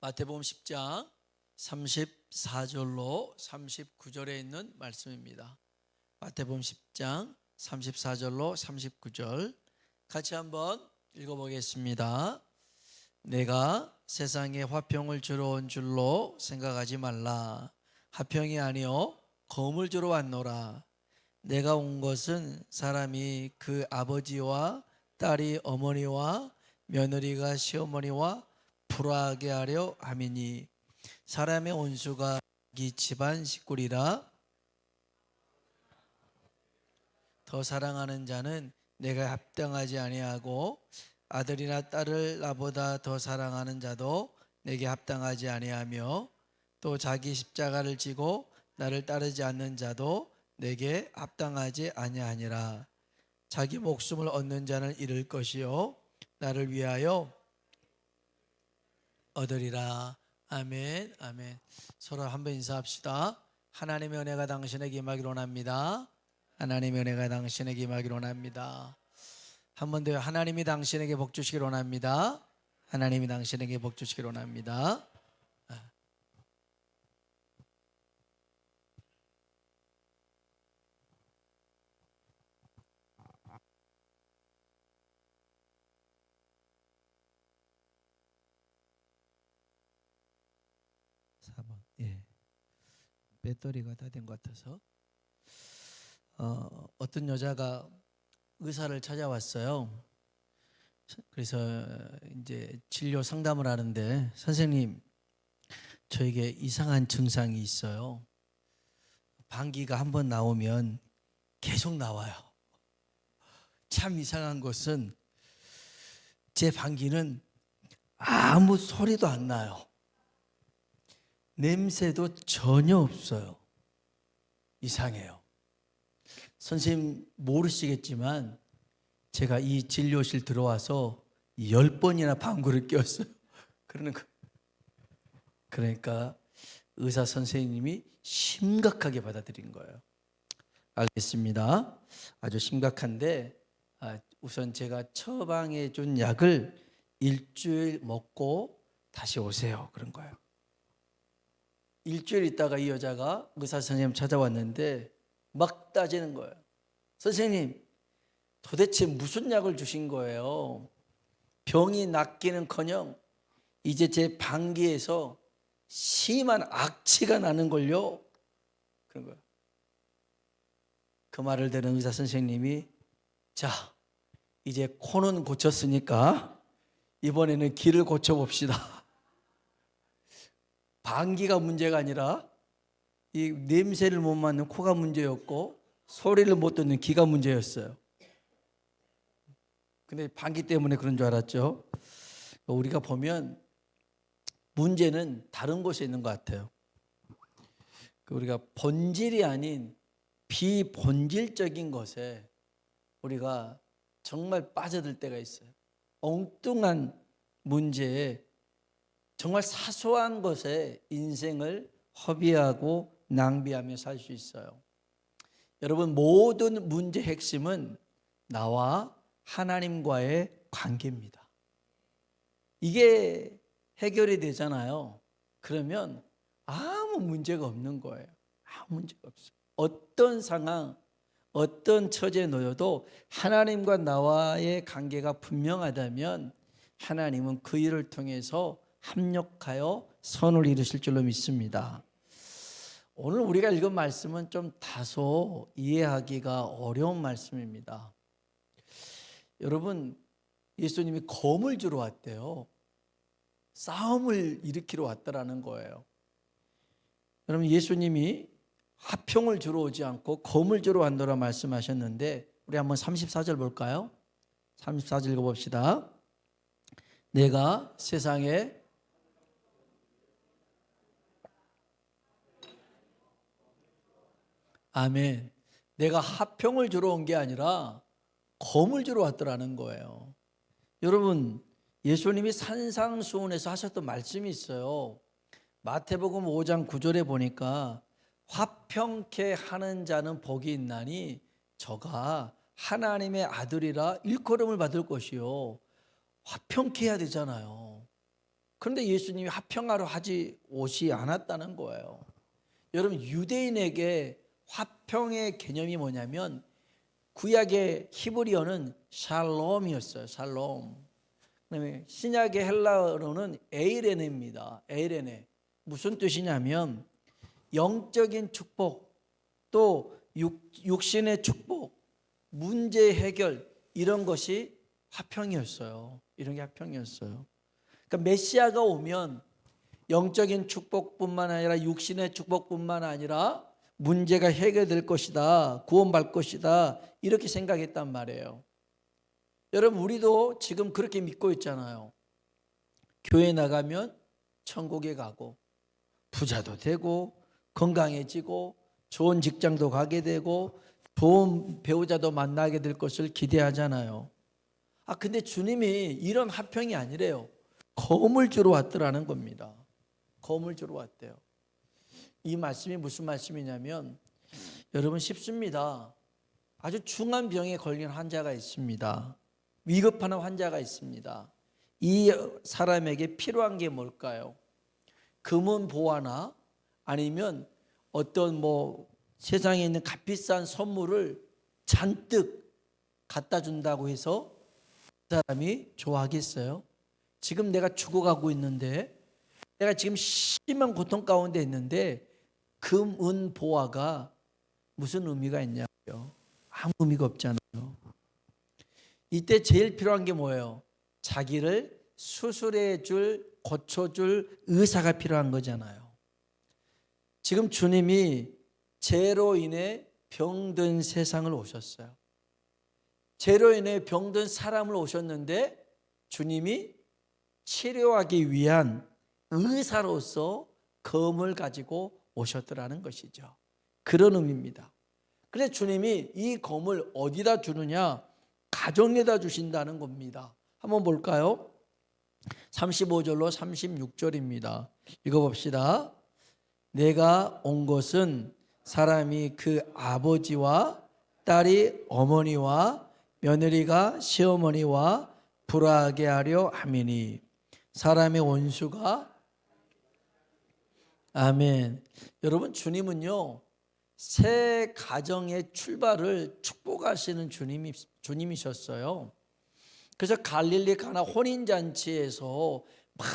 마태복음 10장 34절로 39절에 있는 말씀입니다. 마태복음 10장 34절로 39절 같이 한번 읽어보겠습니다. 내가 세상에 화평을 주러 온 줄로 생각하지 말라. 화평이 아니요 검을 주러 왔노라. 내가 온 것은 사람이 그 아버지와 딸이 어머니와 며느리가 시어머니와 불화하게 하려 함이니 사람의 온수가 이 집안 식구리라. 더 사랑하는 자는 내가 합당하지 아니하고 아들이나 딸을 나보다 더 사랑하는 자도 내게 합당하지 아니하며 또 자기 십자가를 지고 나를 따르지 않는 자도 내게 합당하지 아니하니라. 자기 목숨을 얻는 자는 잃을 것이요 나를 위하여 얻으리라. 아멘. 아멘. 서로 한번 인사합시다. 하나님의 은혜가 당신에게 임하기를 원합니다. 하나님의 은혜가 당신에게 임하기를 원합니다. 한 번 더 하나님이 당신에게 복 주시기를 원합니다. 하나님이 당신에게 복 주시기를 원합니다. 예. 배터리가 다 된 것 같아서 어떤 여자가 의사를 찾아왔어요. 그래서 이제 진료 상담을 하는데 선생님 저에게 이상한 증상이 있어요. 방귀가 한번 나오면 계속 나와요. 참 이상한 것은 제 방귀는 아무 소리도 안 나요. 냄새도 전혀 없어요. 이상해요. 선생님 모르시겠지만 제가 이 진료실 들어와서 10번이나 방구를 꼈어요. 그러니까 의사 선생님이 심각하게 받아들인 거예요. 알겠습니다. 아주 심각한데 우선 제가 처방해 준 약을 일주일 먹고 다시 오세요. 그런 거예요. 일주일 있다가 이 여자가 의사 선생님 찾아왔는데 막 따지는 거예요. 선생님 도대체 무슨 약을 주신 거예요? 병이 낫기는커녕 이제 제 방귀에서 심한 악취가 나는걸요. 그런 거예요. 그 말을 들은 의사 선생님이 자 이제 코는 고쳤으니까 이번에는 귀를 고쳐봅시다. 방귀가 문제가 아니라 이 냄새를 못 맡는 코가 문제였고 소리를 못 듣는 귀가 문제였어요. 근데 방귀 때문에 그런 줄 알았죠. 우리가 보면 문제는 다른 곳에 있는 것 같아요. 우리가 본질이 아닌 비본질적인 것에 우리가 정말 빠져들 때가 있어요. 엉뚱한 문제에 정말 사소한 것에 인생을 허비하고 낭비하며 살 수 있어요. 여러분 모든 문제의 핵심은 나와 하나님과의 관계입니다. 이게 해결이 되잖아요. 그러면 아무 문제가 없는 거예요. 아무 문제가 없어요. 어떤 상황, 어떤 처지에 놓여도 하나님과 나와의 관계가 분명하다면 하나님은 그 일을 통해서 합력하여 선을 이루실 줄로 믿습니다. 오늘 우리가 읽은 말씀은 좀 다소 이해하기가 어려운 말씀입니다. 여러분 예수님이 검을 주러 왔대요. 싸움을 일으키러 왔다라는 거예요. 여러분 예수님이 화평을 주러 오지 않고 검을 주러 왔노라 말씀하셨는데 우리 한번 34절 볼까요? 34절 읽어봅시다. 내가 세상에 아멘. 내가 화평을 주러 온 게 아니라 검을 주러 왔더라는 거예요. 여러분 예수님이 산상수훈에서 하셨던 말씀이 있어요. 마태복음 5장 9절에 보니까 화평케 하는 자는 복이 있나니 저가 하나님의 아들이라 일컬음을 받을 것이요. 화평케 해야 되잖아요. 그런데 예수님이 화평하러 하지 오지 않았다는 거예요. 여러분, 유대인에게 화평의 개념이 뭐냐면 구약의 히브리어는 샬롬이었어요. 샬롬. 그다음에 신약의 헬라어로는 에이레네입니다. 에이레네. 무슨 뜻이냐면 영적인 축복, 또 육신의 축복, 문제 해결, 이런 것이 화평이었어요. 이런 게 화평이었어요. 그러니까 메시아가 오면 영적인 축복뿐만 아니라 육신의 축복뿐만 아니라 문제가 해결될 것이다, 구원받을 것이다, 이렇게 생각했단 말이에요. 여러분, 우리도 지금 그렇게 믿고 있잖아요. 교회 나가면 천국에 가고 부자도 되고 건강해지고 좋은 직장도 가게 되고 좋은 배우자도 만나게 될 것을 기대하잖아요. 근데 주님이 이런 화평이 아니래요. 검을 주러 왔더라는 겁니다. 검을 주러 왔대요. 이 말씀이 무슨 말씀이냐면, 여러분, 쉽습니다. 아주 중한 병에 걸린 환자가 있습니다. 위급한 환자가 있습니다. 이 사람에게 필요한 게 뭘까요? 금은 보화나 아니면 어떤 세상에 있는 값비싼 선물을 잔뜩 갖다 준다고 해서 그 사람이 좋아하겠어요? 지금 내가 죽어가고 있는데, 내가 지금 심한 고통 가운데 있는데 금, 은, 보화가 무슨 의미가 있냐고요? 아무 의미가 없잖아요. 이때 제일 필요한 게 뭐예요? 자기를 수술해 줄, 고쳐줄 의사가 필요한 거잖아요. 지금 주님이 죄로 인해 병든 세상을 오셨어요. 죄로 인해 병든 사람을 오셨는데 주님이 치료하기 위한 의사로서 검을 가지고 오셨더라는 것이죠. 그런 의미입니다. 그래서 주님이 이 검을 어디다 주느냐? 가정에다 주신다는 겁니다. 한번 볼까요? 35절로 36절입니다. 읽어봅시다. 내가 온 것은 사람이 그 아버지와 딸이 어머니와 며느리가 시어머니와 불화하게 하려 함이니 사람의 원수가 아멘. 여러분, 주님은요 새 가정의 출발을 축복하시는 주님이셨어요. 그래서 갈릴리 가나 혼인잔치에서 막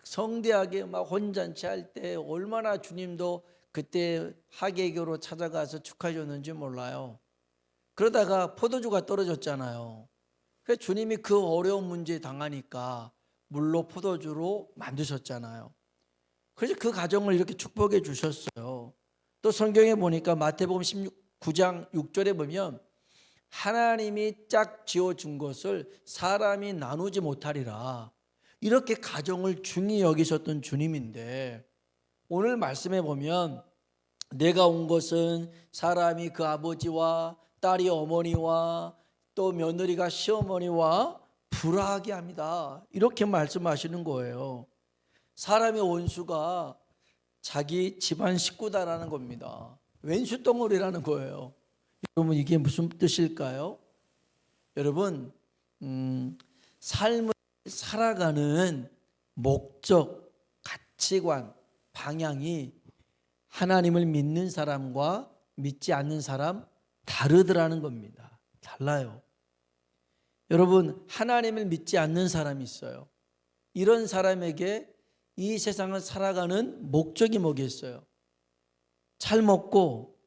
성대하게 막 혼잔치 할 때 얼마나 주님도 그때 하객으로 찾아가서 축하해 줬는지 몰라요. 그러다가 포도주가 떨어졌잖아요. 그래서 주님이 그 어려운 문제에 당하니까 물로 포도주로 만드셨잖아요. 그래서 그 가정을 이렇게 축복해 주셨어요. 또 성경에 보니까 마태복음 19장 6절에 보면 하나님이 짝 지어준 것을 사람이 나누지 못하리라, 이렇게 가정을 중히 여기셨던 주님인데, 오늘 말씀에 보면 내가 온 것은 사람이 그 아버지와 딸이 어머니와 또 며느리가 시어머니와 불화하게 합니다, 이렇게 말씀하시는 거예요. 사람의 원수가 자기 집안 식구다라는 겁니다. 왼수 덩어리라는 거예요. 여러분, 이게 무슨 뜻일까요? 여러분, 삶을 살아가는 목적, 가치관, 방향이 하나님을 믿는 사람과 믿지 않는 사람 다르더라는 겁니다. 달라요. 여러분, 하나님을 믿지 않는 사람이 있어요. 이런 사람에게 이 세상을 살아가는 목적이 뭐겠어요? 잘 먹고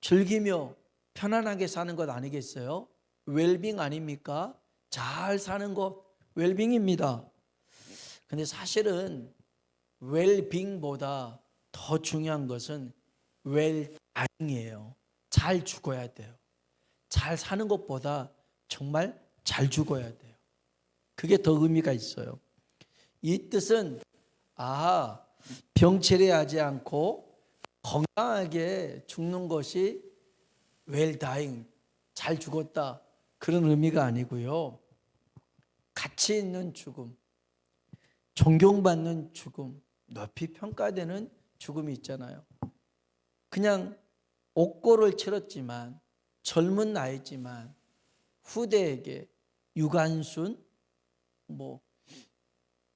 즐기며 편안하게 사는 것 아니겠어요? 웰빙 아닙니까? 잘 사는 것 웰빙입니다. 근데 사실은 웰빙보다 더 중요한 것은 웰다잉이에요. 잘 죽어야 돼요. 잘 사는 것보다 정말 잘 죽어야 돼요. 그게 더 의미가 있어요. 이 뜻은 병치레하지 않고 건강하게 죽는 것이 웰다잉, 잘 죽었다, 그런 의미가 아니고요. 가치 있는 죽음, 존경받는 죽음, 높이 평가되는 죽음이 있잖아요. 그냥 옥고를 치렀지만 젊은 나이지만 후대에게 유관순,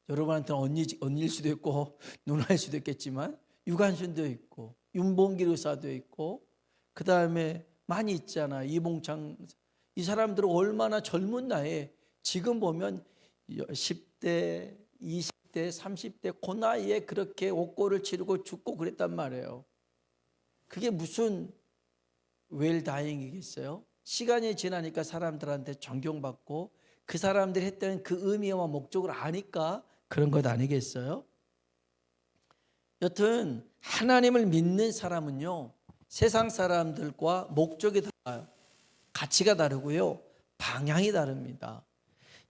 여러분한테는 언니일 수도 있고 누나일 수도 있겠지만 유관순도 있고 윤봉길 의사도 있고 그 다음에 많이 있잖아. 이봉창. 이 사람들은 얼마나 젊은 나이에 지금 보면 10대, 20대, 30대 그 나이에 그렇게 옥고를 치르고 죽고 그랬단 말이에요. 그게 무슨 웰다잉이겠어요? 시간이 지나니까 사람들한테 존경받고 그 사람들이 했던 그 의미와 목적을 아니까 그런 것 아니겠어요? 여튼 하나님을 믿는 사람은요, 세상 사람들과 목적이 달라요. 가치가 다르고요, 방향이 다릅니다.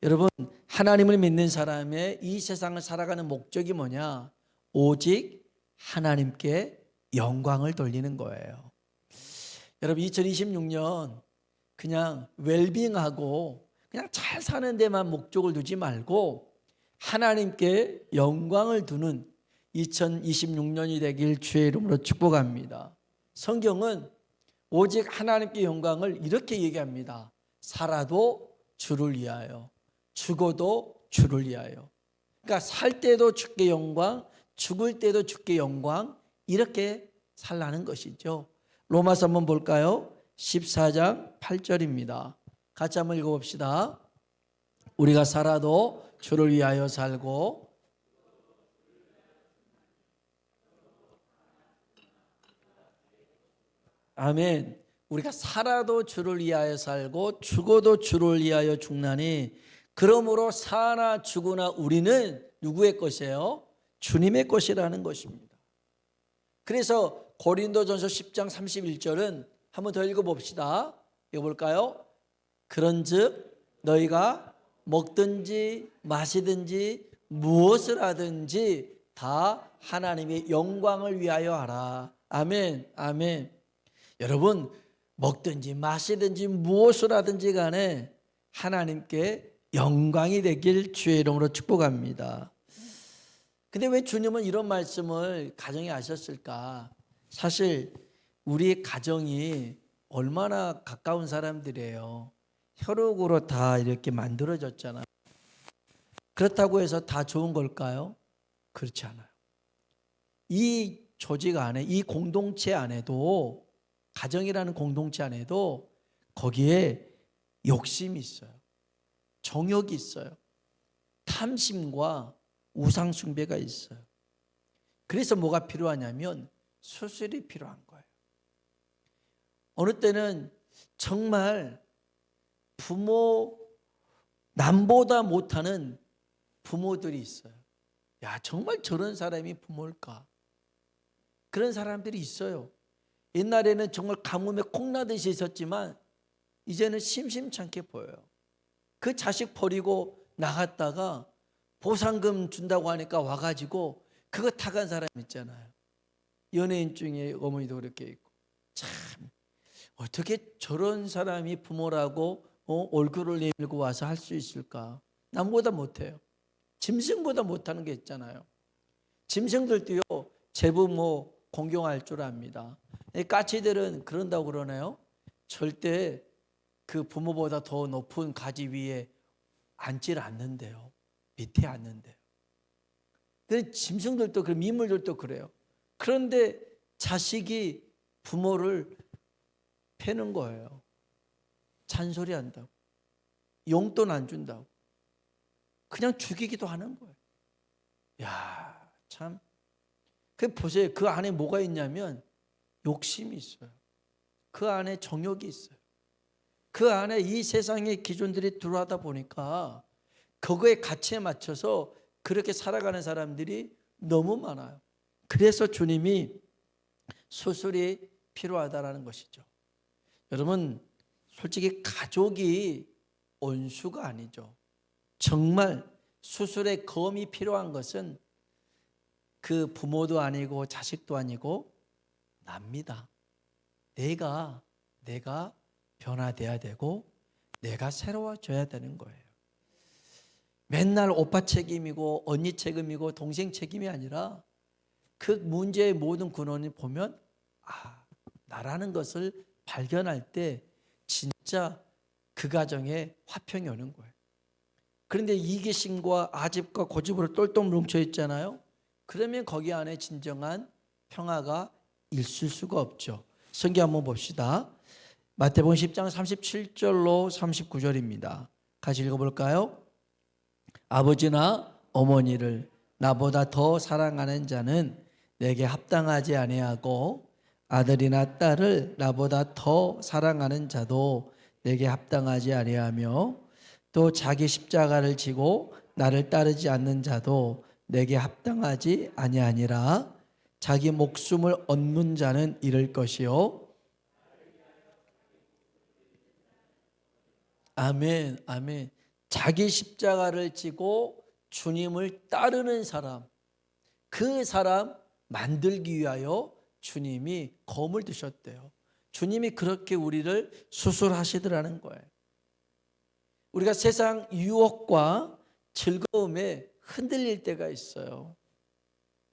여러분, 하나님을 믿는 사람의 이 세상을 살아가는 목적이 뭐냐? 오직 하나님께 영광을 돌리는 거예요. 여러분, 2026년 그냥 웰빙하고 그냥 잘 사는 데만 목적을 두지 말고 하나님께 영광을 두는 2026년이 되길 주의 이름으로 축복합니다. 성경은 오직 하나님께 영광을 이렇게 얘기합니다. 살아도 주를 위하여, 죽어도 주를 위하여. 그러니까 살 때도 주께 영광, 죽을 때도 주께 영광, 이렇게 살라는 것이죠. 로마서 한번 볼까요? 14장 8절입니다. 같이 한번 읽어봅시다. 우리가 살아도 주를 위하여 살고 아멘. 우리가 살아도 주를 위하여 살고 죽어도 주를 위하여 죽나니 그러므로 사나 죽으나 우리는 누구의 것이에요? 주님의 것이라는 것입니다. 그래서 고린도전서 10장 31절은 한번 더 읽어봅시다. 읽어볼까요? 그런즉 너희가 먹든지 마시든지 무엇을 하든지 다 하나님의 영광을 위하여 하라. 아멘, 아멘. 여러분, 먹든지 마시든지 무엇을 하든지 간에 하나님께 영광이 되길 주의 이름으로 축복합니다. 근데 왜 주님은 이런 말씀을 가정에 하셨을까? 사실 우리 가정이 얼마나 가까운 사람들이에요. 혈육으로 다 이렇게 만들어졌잖아요. 그렇다고 해서 다 좋은 걸까요? 그렇지 않아요. 이 조직 안에, 이 공동체 안에도, 가정이라는 공동체 안에도 거기에 욕심이 있어요. 정욕이 있어요. 탐심과 우상 숭배가 있어요. 그래서 뭐가 필요하냐면 수술이 필요한 거예요. 어느 때는 정말 부모 남보다 못하는 부모들이 있어요. 야, 정말 저런 사람이 부모일까? 그런 사람들이 있어요. 옛날에는 정말 가뭄에 콩나듯이 있었지만 이제는 심심찮게 보여요. 그 자식 버리고 나갔다가 보상금 준다고 하니까 와가지고 그거 타간 사람 있잖아요. 연예인 중에 어머니도 그렇게 있고. 참 어떻게 저런 사람이 부모라고 얼굴을 내밀고 와서 할 수 있을까? 남보다 못해요. 짐승보다 못하는 게 있잖아요. 짐승들도요 제부 공경할 줄 압니다. 까치들은 그런다고 그러네요. 절대 그 부모보다 더 높은 가지 위에 앉질 않는데요. 밑에 앉는데요. 근데 짐승들도 그 미물들도 그래요. 그런데 자식이 부모를 패는 거예요. 잔소리한다고. 용돈 안 준다고. 그냥 죽이기도 하는 거예요. 야, 참. 그 보세요. 그 안에 뭐가 있냐면 욕심이 있어요. 그 안에 정욕이 있어요. 그 안에 이 세상의 기준들이 들어가다 보니까 그거의 가치에 맞춰서 그렇게 살아가는 사람들이 너무 많아요. 그래서 주님이 수술이 필요하다라는 것이죠. 여러분, 솔직히 가족이 온수가 아니죠. 정말 수술의 검이 필요한 것은 그 부모도 아니고 자식도 아니고 납니다. 내가 변화돼야 되고 내가 새로워져야 되는 거예요. 맨날 오빠 책임이고 언니 책임이고 동생 책임이 아니라 그 문제의 모든 근원을 보면 나라는 것을 발견할 때 진짜 그 가정에 화평이 오는 거예요. 그런데 이기심과 아집과 고집으로 똘똘 뭉쳐 있잖아요. 그러면 거기 안에 진정한 평화가 있을 수가 없죠. 성경 한번 봅시다. 마태복음 10장 37절로 39절입니다. 같이 읽어볼까요? 아버지나 어머니를 나보다 더 사랑하는 자는 내게 합당하지 아니하고 아들이나 딸을 나보다 더 사랑하는 자도 내게 합당하지 아니하며 또 자기 십자가를 지고 나를 따르지 않는 자도 내게 합당하지 아니하니라. 자기 목숨을 얻는 자는 잃을 것이요. 아멘, 아멘. 자기 십자가를 지고 주님을 따르는 사람, 그 사람 만들기 위하여 주님이 검을 드셨대요. 주님이 그렇게 우리를 수술하시더라는 거예요. 우리가 세상 유혹과 즐거움에 흔들릴 때가 있어요.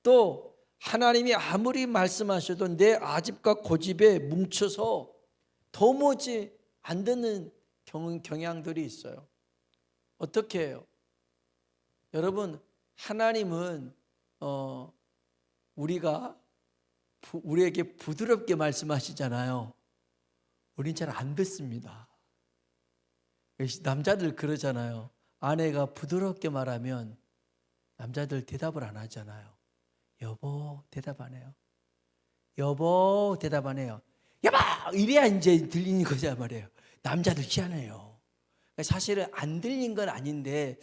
또 하나님이 아무리 말씀하셔도 내 아집과 고집에 뭉쳐서 도무지 안 듣는 경향들이 있어요. 어떻게 해요? 여러분, 하나님은 우리에게 부드럽게 말씀하시잖아요. 우린 잘 안 듣습니다. 남자들 그러잖아요. 아내가 부드럽게 말하면 남자들 대답을 안 하잖아요. 여보 대답 안 해요. 여보 대답 안 해요. 여보 이래야 이제 들리는 거잖아 말이에요. 남자들 희한해요. 사실은 안 들린 건 아닌데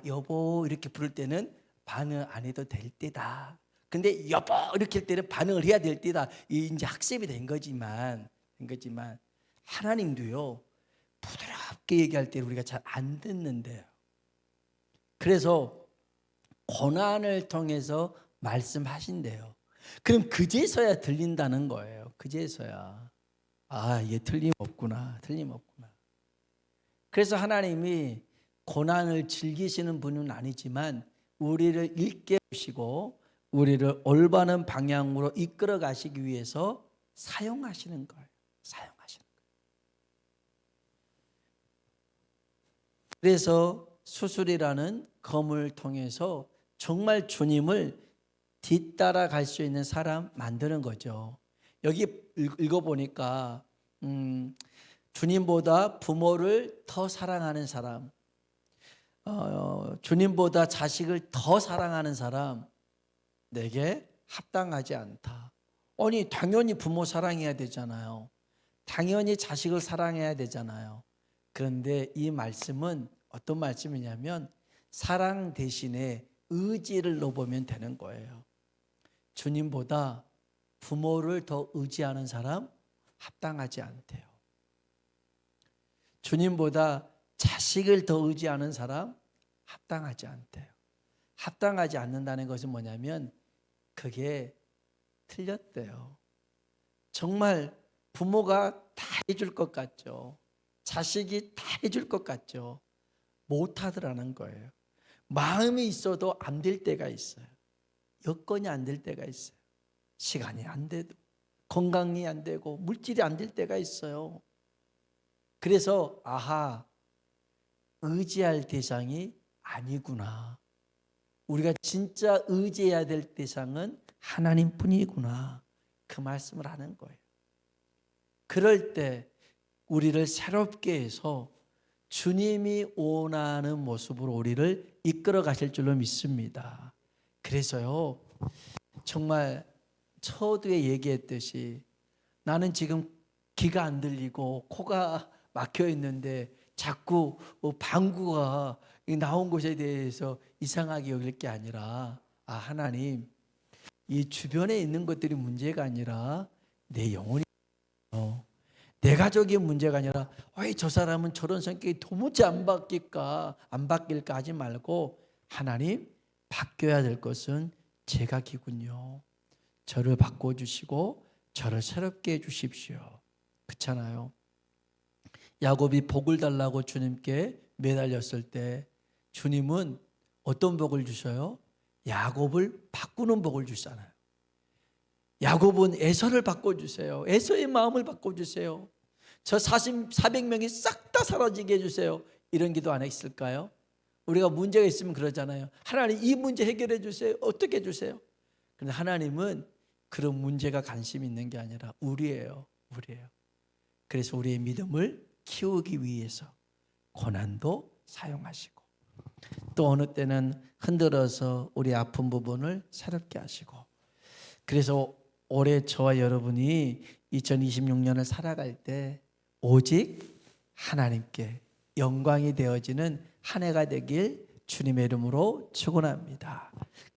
여보 이렇게 부를 때는 반응 안 해도 될 때다. 근데 여보 이렇게 할 때는 반응을 해야 될 때다. 이제 학습이 된 거지만 하나님도요 부드럽게 얘기할 때 우리가 잘 안 듣는데요. 그래서 고난을 통해서 말씀하신대요. 그럼 그제서야 들린다는 거예요. 그제서야 얘 틀림없구나. 그래서 하나님이 고난을 즐기시는 분은 아니지만 우리를 일깨 주시고 우리를 올바른 방향으로 이끌어 가시기 위해서 사용하시는 거예요. 그래서 수술이라는 검을 통해서 정말 주님을 뒤따라 갈 수 있는 사람 만드는 거죠. 여기 읽어보니까 주님보다 부모를 더 사랑하는 사람, 주님보다 자식을 더 사랑하는 사람, 내게 합당하지 않다. 아니 당연히 부모 사랑해야 되잖아요. 당연히 자식을 사랑해야 되잖아요. 그런데 이 말씀은 어떤 말씀이냐면 사랑 대신에 의지를 넣어보면 되는 거예요. 주님보다 부모를 더 의지하는 사람 합당하지 않대요. 주님보다 자식을 더 의지하는 사람 합당하지 않대요. 합당하지 않는다는 것은 뭐냐면 그게 틀렸대요. 정말 부모가 다 해줄 것 같죠. 자식이 다 해줄 것 같죠. 못하더라는 거예요. 마음이 있어도 안 될 때가 있어요. 여건이 안 될 때가 있어요. 시간이 안 돼도 건강이 안 되고 물질이 안 될 때가 있어요. 그래서 의지할 대상이 아니구나. 우리가 진짜 의지해야 될 대상은 하나님뿐이구나. 그 말씀을 하는 거예요. 그럴 때 우리를 새롭게 해서 주님이 원하는 모습으로 우리를 이끌어 가실 줄로 믿습니다. 그래서요, 정말 처두에 얘기했듯이 나는 지금 귀가 안 들리고 코가 막혀 있는데 자꾸 방구가 나온 것에 대해서 이상하게 여길 게 아니라 하나님, 이 주변에 있는 것들이 문제가 아니라 내 영혼이 내 가족이 문제가 아니라 저 사람은 저런 성격이 도무지 안 바뀔까 하지 말고 하나님, 바뀌어야 될 것은 제가 기군요. 저를 바꿔주시고 저를 새롭게 해주십시오. 그렇잖아요. 야곱이 복을 달라고 주님께 매달렸을 때 주님은 어떤 복을 주셔요? 야곱을 바꾸는 복을 주잖아요. 야곱은 에서를 바꿔주세요. 에서의 마음을 바꿔주세요. 저 400명이 싹 다 사라지게 해주세요. 이런 기도 안 했을까요? 우리가 문제가 있으면 그러잖아요. 하나님 이 문제 해결해 주세요. 어떻게 해주세요? 그런데 하나님은 그런 문제가 관심 있는 게 아니라 우리예요. 우리예요. 그래서 우리의 믿음을 키우기 위해서 고난도 사용하시고 또 어느 때는 흔들어서 우리 아픈 부분을 새롭게 하시고 그래서 올해 저와 여러분이 2026년을 살아갈 때 오직 하나님께 영광이 되어지는 한 해가 되길 주님의 이름으로 축원합니다.